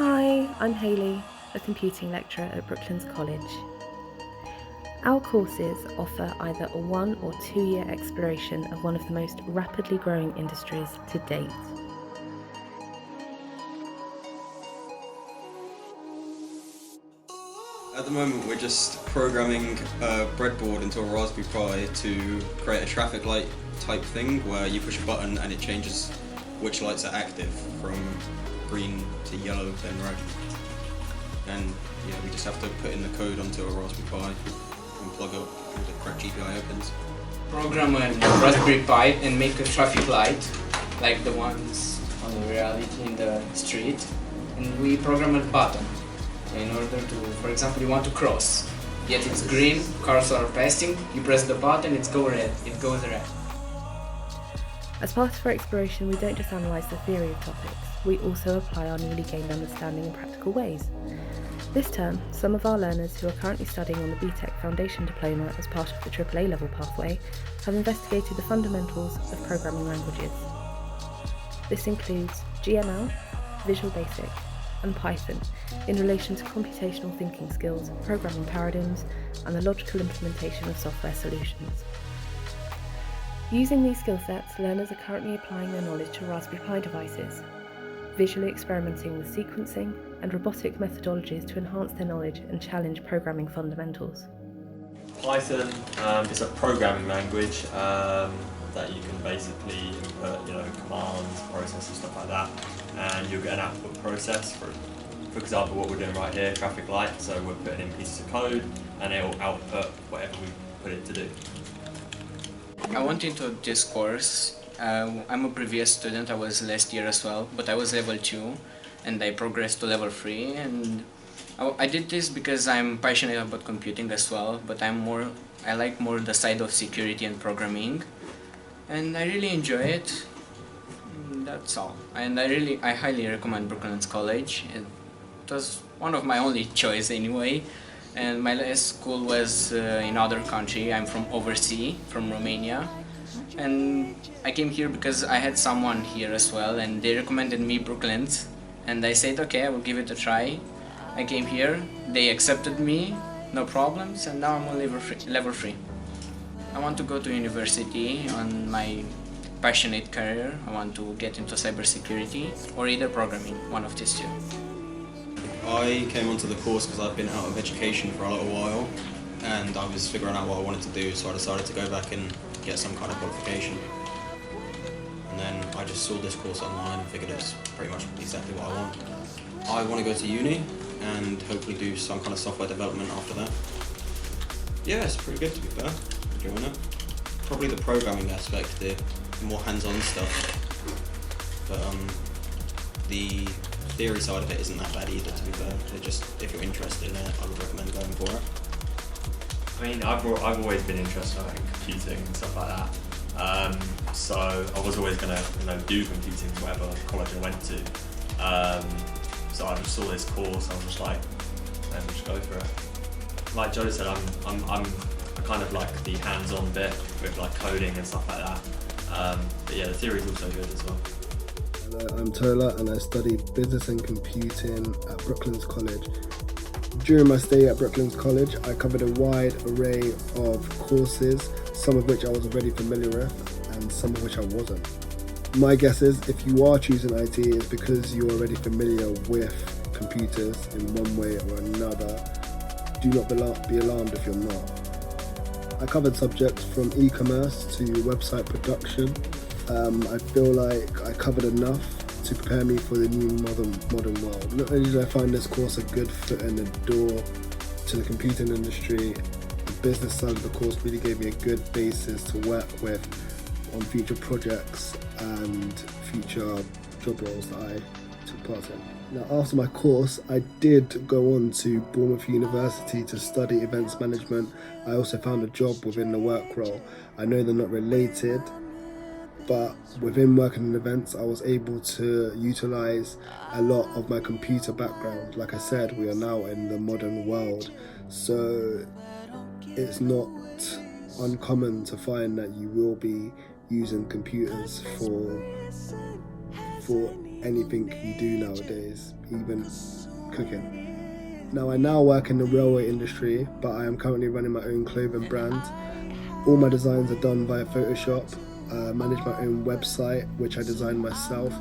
Hi, I'm Hayley, a computing lecturer at Brooklands College. Our courses offer either a 1 or 2 year exploration of one of the most rapidly growing industries to date. At the moment we're just programming a breadboard into a Raspberry Pi to create a traffic light type thing where you push a button and it changes which lights are active from green to yellow then red. And yeah, we just have to put in the code onto a Raspberry Pi and plug up and the correct GPI opens. Program a Raspberry Pi and make a traffic light like the ones on the reality in the street, and we program a button in order to, for example, you want to cross, yet it's green, cars are passing, you press the button, it goes red. As part of our exploration, we don't just analyse the theory of topics, we also apply our newly gained understanding in practical ways. This term, some of our learners who are currently studying on the BTEC Foundation Diploma as part of the AAA level pathway have investigated the fundamentals of programming languages. This includes GML, Visual Basic, and Python in relation to computational thinking skills, programming paradigms, and the logical implementation of software solutions. Using these skill sets, learners are currently applying their knowledge to Raspberry Pi devices, visually experimenting with sequencing and robotic methodologies to enhance their knowledge and challenge programming fundamentals. Python is a programming language that you can basically input, commands, processes, stuff like that, and you'll get an output process. For example, what we're doing right here, traffic light. So we're putting in pieces of code, and it will output whatever we put it to do. I went into this course. I'm a previous student. I was last year as well, but I was level 2, and I progressed to level 3. And I did this because I'm passionate about computing as well, but I like more the side of security and programming, and I really enjoy it. That's all. And I highly recommend Brooklands College. It was one of my only choice anyway. And my last school was in other country. I'm from overseas, from Romania. And I came here because I had someone here as well, and they recommended me Brooklands. And I said, okay, I will give it a try. I came here, they accepted me, no problems, and now I'm on level 3. I want to go to university on my passionate career. I want to get into cybersecurity or either programming, one of these two. I came onto the course because I've been out of education for a little while and I was figuring out what I wanted to do, so I decided to go back and get some kind of qualification. And then I just saw this course online and figured it's pretty much exactly what I want. I want to go to uni and hopefully do some kind of software development after that. Yeah, it's pretty good to be fair. Enjoying it. Probably the programming aspect, the more hands-on stuff. But the theory side of it isn't that bad either, to be fair. It just, if you're interested in it, I would recommend going for it. I mean, I've always been interested in computing and stuff like that. So I was always going to do computing whatever college I went to. So I just saw this course, I was just like, let me just go for it. Like Joe said, I'm kind of like the hands-on bit with like coding and stuff like that. But yeah, the theory is also good as well. Hello, I'm Tola and I study business and computing at Brooklands College. During my stay at Brooklands College, I covered a wide array of courses, some of which I was already familiar with and some of which I wasn't. My guess is if you are choosing IT, it's because you're already familiar with computers in one way or another. Do not be alarmed if you're not. I covered subjects from e-commerce to website production. I feel like I covered enough to prepare me for the new modern world. Not only did I find this course a good foot in the door to the computing industry, the business side of the course really gave me a good basis to work with on future projects and future job roles that I took part in. Now, after my course, I did go on to Bournemouth University to study events management. I also found a job within the work role. I know they're not related, but within working in events, I was able to utilise a lot of my computer background. Like I said, we are now in the modern world, so it's not uncommon to find that you will be using computers for for anything you do nowadays, even cooking. Now, I now work in the railway industry, but I am currently running my own clothing brand. All my designs are done via Photoshop. I manage my own website, which I design myself.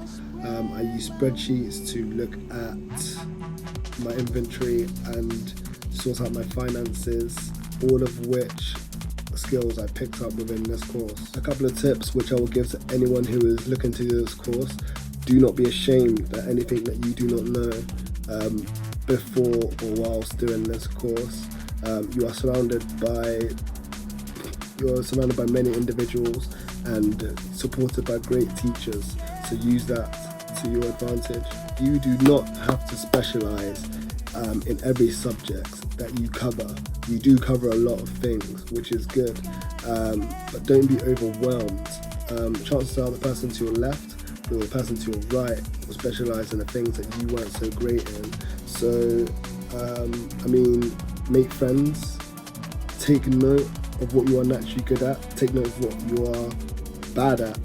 I use spreadsheets to look at my inventory and sort out my finances, all of which skills I picked up within this course. A couple of tips which I will give to anyone who is looking to do this course: do not be ashamed that anything that you do not know before or whilst doing this course. You are surrounded by many individuals and supported by great teachers, so use that to your advantage. You do not have to specialise in every subject that you cover. You do cover a lot of things, which is good, but don't be overwhelmed. Chances are the person to your left or the person to your right will specialise in the things that you weren't so great in. So, make friends, take note of what you are naturally good at, take note of what you are bad at,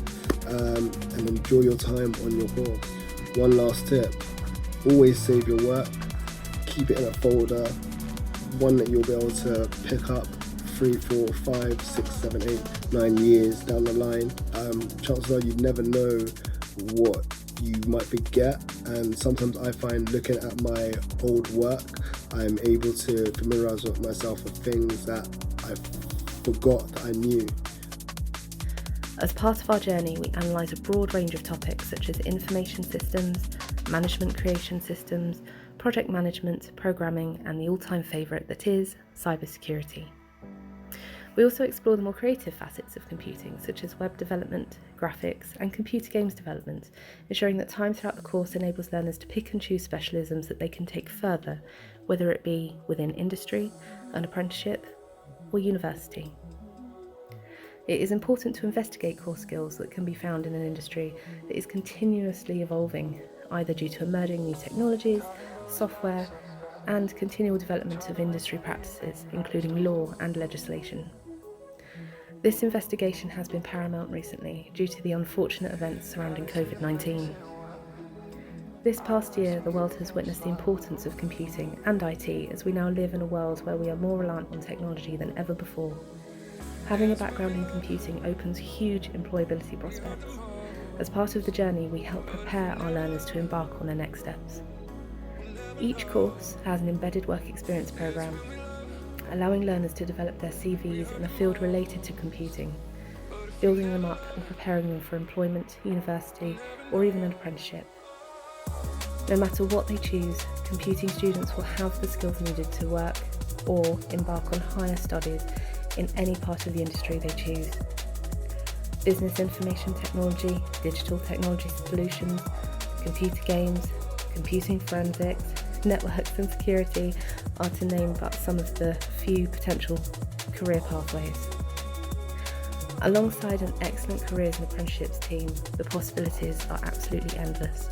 and enjoy your time on your course. One last tip: always save your work, keep it in a folder, one that you'll be able to pick up 3, 4, 5, 6, 7, 8, 9 years down the line. Chances are you never know what you might forget, and sometimes I find looking at my old work, I'm able to familiarise myself with things that I forgot that I knew. As part of our journey, we analyse a broad range of topics such as information systems, management creation systems, project management, programming, and the all-time favourite that is cybersecurity. We also explore the more creative facets of computing, such as web development, graphics, and computer games development, ensuring that time throughout the course enables learners to pick and choose specialisms that they can take further, whether it be within industry, an apprenticeship, or university. It is important to investigate core skills that can be found in an industry that is continuously evolving, either due to emerging new technologies, software, and continual development of industry practices, including law and legislation. This investigation has been paramount recently due to the unfortunate events surrounding COVID-19. This past year, the world has witnessed the importance of computing and IT, as we now live in a world where we are more reliant on technology than ever before. Having a background in computing opens huge employability prospects. As part of the journey, we help prepare our learners to embark on their next steps. Each course has an embedded work experience programme, allowing learners to develop their CVs in a field related to computing, building them up and preparing them for employment, university, or even an apprenticeship. No matter what they choose, computing students will have the skills needed to work or embark on higher studies in any part of the industry they choose. Business information technology, digital technology solutions, computer games, computing forensics, networks and security are to name but some of the few potential career pathways. Alongside an excellent careers and apprenticeships team, the possibilities are absolutely endless.